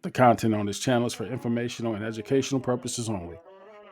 The content on this channel is for informational and educational purposes only.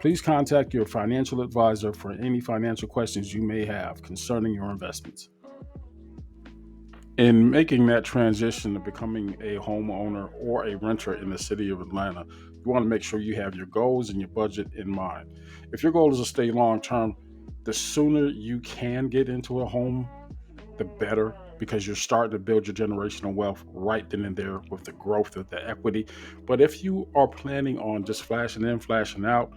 Please contact your financial advisor for any financial questions you may have concerning your investments. In making that transition to becoming a homeowner or a renter in the city of Atlanta, you want to make sure you have your goals and your budget in mind. If your goal is to stay long term, the sooner you can get into a home, the better, because you're starting to build your generational wealth right then and there with the growth of the equity. But if you are planning on just flashing in, flashing out,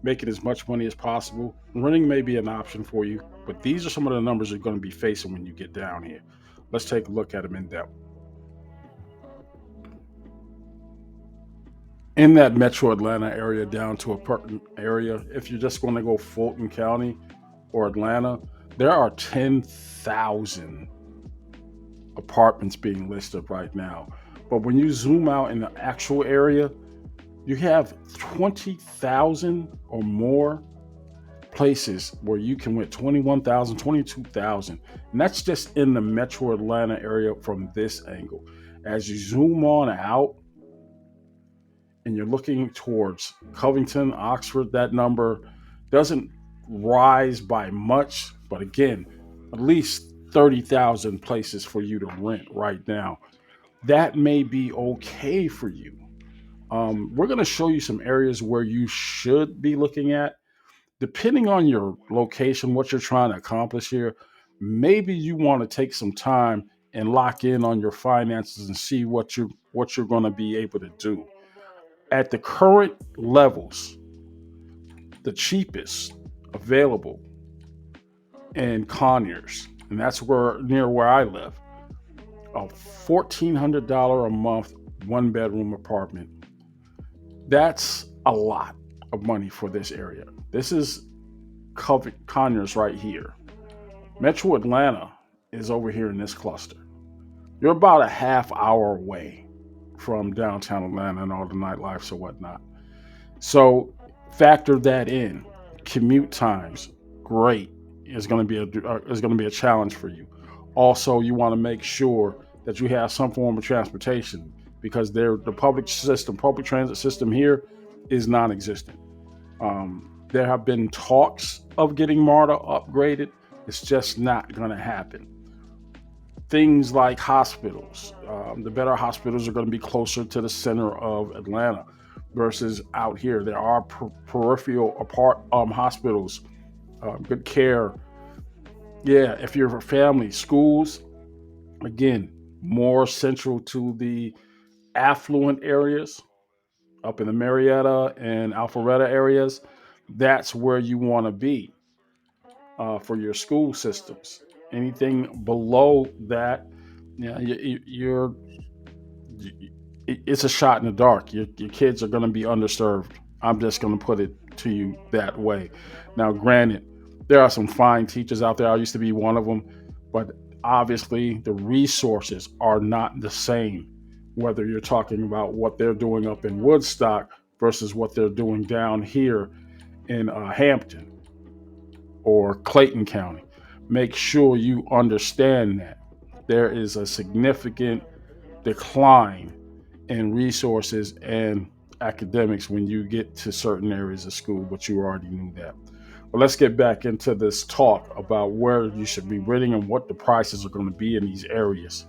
making as much money as possible, renting may be an option for you. But these are some of the numbers you're going to be facing when you get down here. Let's take a look at them in depth. In that metro Atlanta area down to a certain area, if you're just going to go Fulton County or Atlanta, there are 10,000 apartments being listed right now. But when you zoom out in the actual area, you have 20,000 or more places where you can rent 21,000, 22,000. And that's just in the metro Atlanta area from this angle. As you zoom on out and you're looking towards Covington, Oxford, that number doesn't rise by much. But again, at least 30,000 places for you to rent right now. That may be okay for you. We're going to show you some areas where you should be looking at. Depending on your location, what you're trying to accomplish here, maybe you want to take some time and lock in on your finances and see what you're going to be able to do. At the current levels, the cheapest available in Conyers, and that's where near where I live, a $1,400 a month one bedroom apartment. That's a lot of money for this area. This is Conyers right here. Metro Atlanta is over here in this cluster. You're about a half hour away from downtown Atlanta and all the nightlife or whatnot. So factor that in. Commute times, great, is going to be a challenge for you. Also, you want to make sure that you have some form of transportation because the public transit system here is non-existent. There have been talks of getting MARTA upgraded. It's just not going to happen. Things like hospitals, the better hospitals are going to be closer to the center of Atlanta versus out here. There are peripheral hospitals, good care. Yeah, if you're a family, schools, again, more central to the affluent areas up in the Marietta and Alpharetta areas. That's where you want to be for your school systems. Anything below that, yeah, it's a shot in the dark. Your kids are going to be underserved. I'm just going to put it to you that way. Now, granted, there are some fine teachers out there. I used to be one of them, but obviously the resources are not the same. Whether you're talking about what they're doing up in Woodstock versus what they're doing down here in Hampton or Clayton County, make sure you understand that there is a significant decline in resources and academics when you get to certain areas of school, but you already knew that. But let's get back into this talk about where you should be renting and what the prices are going to be in these areas.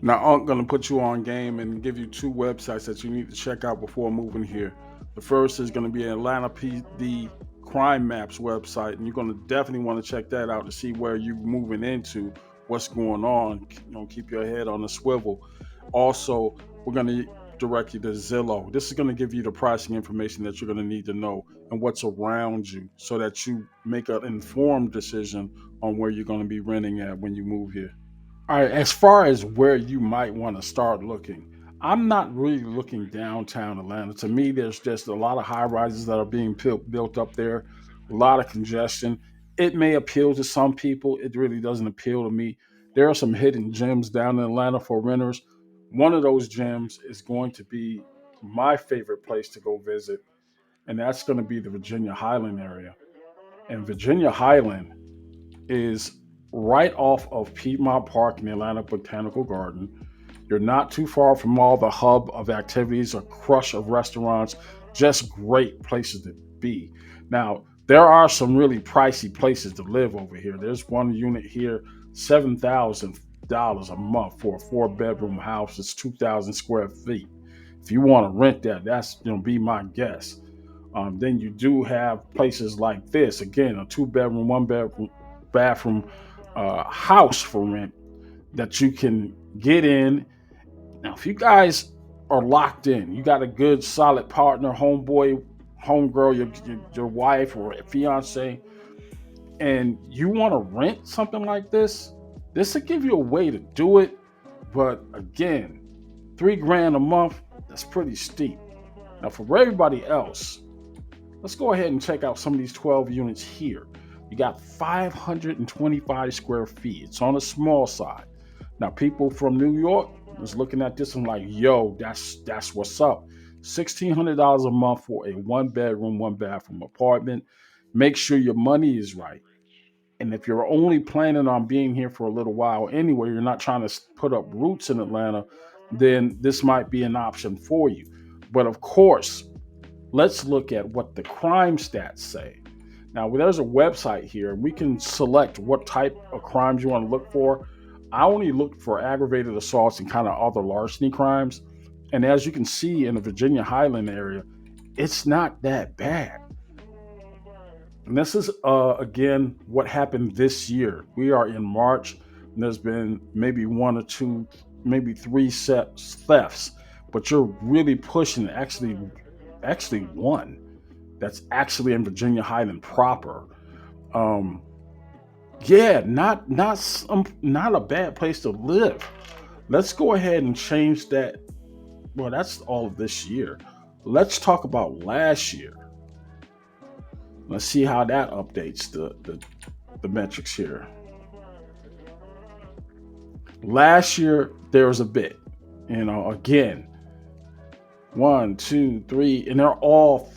Now, I'm going to put you on game and give you two websites that you need to check out before moving here. The first is going to be Atlanta PD Crime Maps website, and you're going to definitely want to check that out to see where you're moving into, what's going on. Keep your head on the swivel. Also, we're going to direct you to Zillow. This is going to give you the pricing information that you're going to need to know and what's around you so that you make an informed decision on where you're going to be renting at when you move here. All right, as far as where you might want to start looking, I'm not really looking downtown Atlanta. To me, there's just a lot of high rises that are being built up there, a lot of congestion. It may appeal to some people, it really doesn't appeal to me. There are some hidden gems down in Atlanta for renters. One of those gems is going to be my favorite place to go visit, and that's going to be the Virginia Highland area. And Virginia Highland is right off of Piedmont Park in the Atlanta Botanical Garden. You're not too far from all the hub of activities, a crush of restaurants, just great places to be. Now, there are some really pricey places to live over here. There's one unit here, $7,000 a month for a 4-bedroom house. It's 2,000 square feet. If you want to rent that, that's be my guess. Then you do have places like this. Again, a 2-bedroom, 1-bedroom, bathroom house for rent that you can get in. Now, if you guys are locked in, you got a good, solid partner, homeboy, homegirl, your wife or fiance, and you want to rent something like this will give you a way to do it. But again, $3,000 a month, that's pretty steep. Now, for everybody else, let's go ahead and check out some of these 12 units here. You got 525 square feet. It's on the small side. Now, people from New York is looking at this and like, yo, that's what's up. $1,600 a month for a 1-bedroom, 1-bathroom apartment. Make sure your money is right. And if you're only planning on being here for a little while anyway, you're not trying to put up roots in Atlanta, then this might be an option for you. But of course, let's look at what the crime stats say. Now, there's a website here. We can select what type of crimes you want to look for. I only look for aggravated assaults and kind of other larceny crimes. And as you can see in the Virginia Highland area, it's not that bad. And this is, again, what happened this year. We are in March, and there's been maybe 1 or 2, maybe 3 thefts, but you're really pushing actually one that's actually in Virginia Highland proper. Yeah, not a bad place to live. Let's go ahead and change that. Well, that's all of this year. Let's talk about last year. Let's see how that updates the metrics here. Last year there was a bit, again, 1, 2, 3, and they're all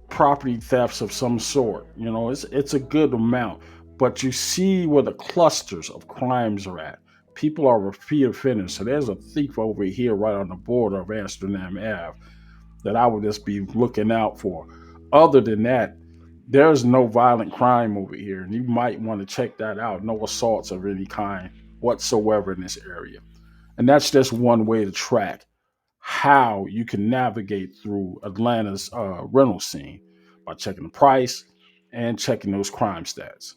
property thefts of some sort. It's a good amount, but you see where the clusters of crimes are at. People are repeat offenders. So there's a thief over here right on the border of Amsterdam Ave that I would just be looking out for. Other than that, there's no violent crime over here, and you might want to check that out. No assaults of any kind whatsoever in this area. And that's just one way to track how you can navigate through Atlanta's rental scene, by checking the price and checking those crime stats.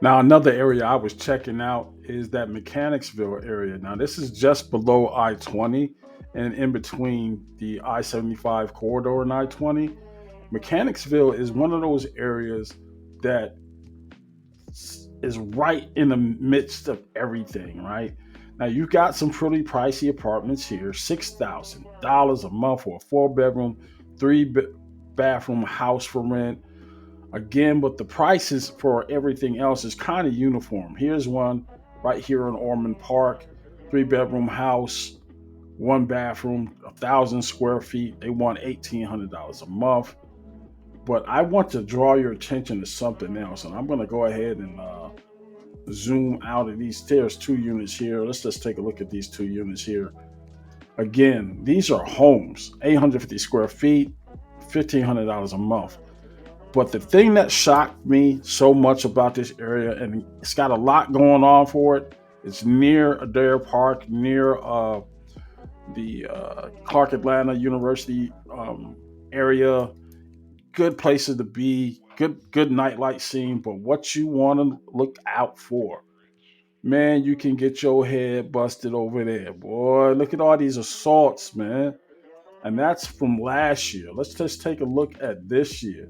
Now, another area I was checking out is that Mechanicsville area. Now, this is just below I-20 and in between the I-75 corridor and I-20. Mechanicsville is one of those areas that is right in the midst of everything, right? Now, you've got some pretty pricey apartments here, $6,000 a month for a 4-bedroom, 3-bathroom house for rent. Again, but the prices for everything else is kind of uniform. Here's one right here in Ormond Park, 3-bedroom house, 1 bathroom, 1,000 square feet. They want $1,800 a month. But I want to draw your attention to something else, and I'm going to go ahead and zoom out of these. There's 2 units here. Let's just take a look at these 2 units here. Again, these are homes, 850 square feet, $1,500 a month. But the thing that shocked me so much about this area, and it's got a lot going on for it, it's near Adair Park, near the Clark Atlanta University area. Good places to be, good nightlight scene. But what you want to look out for, man, you can get your head busted over there, boy. Look at all these assaults, man. And that's from last year. Let's just take a look at this year.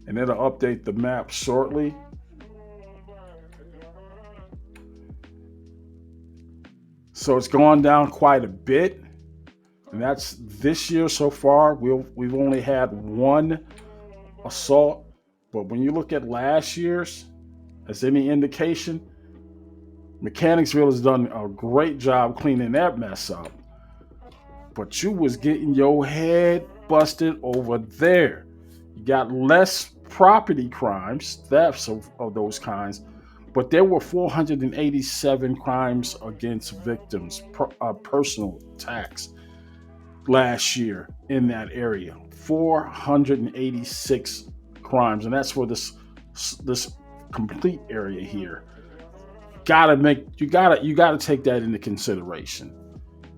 And it'll update the map shortly. So it's gone down quite a bit. And that's this year so far. We've only had 1 assault. But when you look at last year's, as any indication, Mechanicsville has done a great job cleaning that mess up. But you was getting your head busted over there. You got less property crimes, thefts of those kinds, but there were 487 crimes against victims, personal attacks last year in that area. 486 crimes, and that's for this complete area here. You gotta take that into consideration.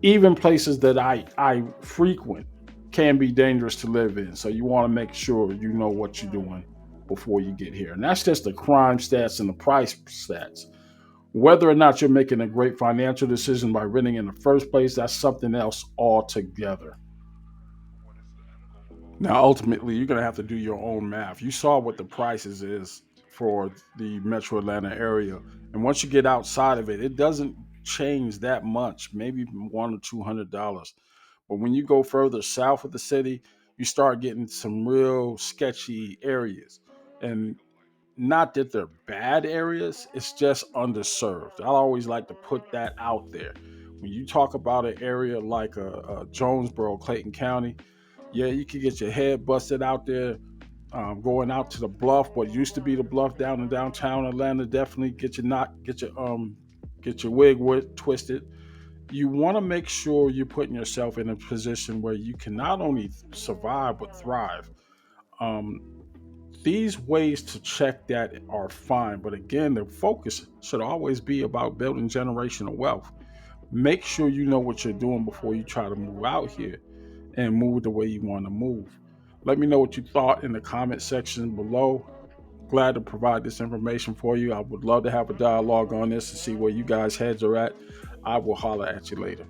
Even places that I frequent can be dangerous to live in. So you want to make sure you know what you're doing before you get here. And that's just the crime stats and the price stats. Whether or not you're making a great financial decision by renting in the first place, that's something else altogether. Now, ultimately, you're going to have to do your own math. You saw what the prices is for the Metro Atlanta area, and once you get outside of it, it doesn't change that much, maybe $100 or $200. But when you go further south of the city, you start getting some real sketchy areas, and not that they're bad areas; it's just underserved. I always like to put that out there. When you talk about an area like a Jonesboro, Clayton County, yeah, you can get your head busted out there, going out to the bluff, what used to be the bluff down in downtown Atlanta. Definitely get your wig twisted. You want to make sure you're putting yourself in a position where you can not only survive but thrive. Um, these ways to check that are fine, but again, the focus should always be about building generational wealth. Make sure you know what you're doing before you try to move out here and move the way you want to move. Let me know what you thought in the comment section below. Glad to provide this information for you. I would love to have a dialogue on this to see where you guys' heads are at. I will holler at you later.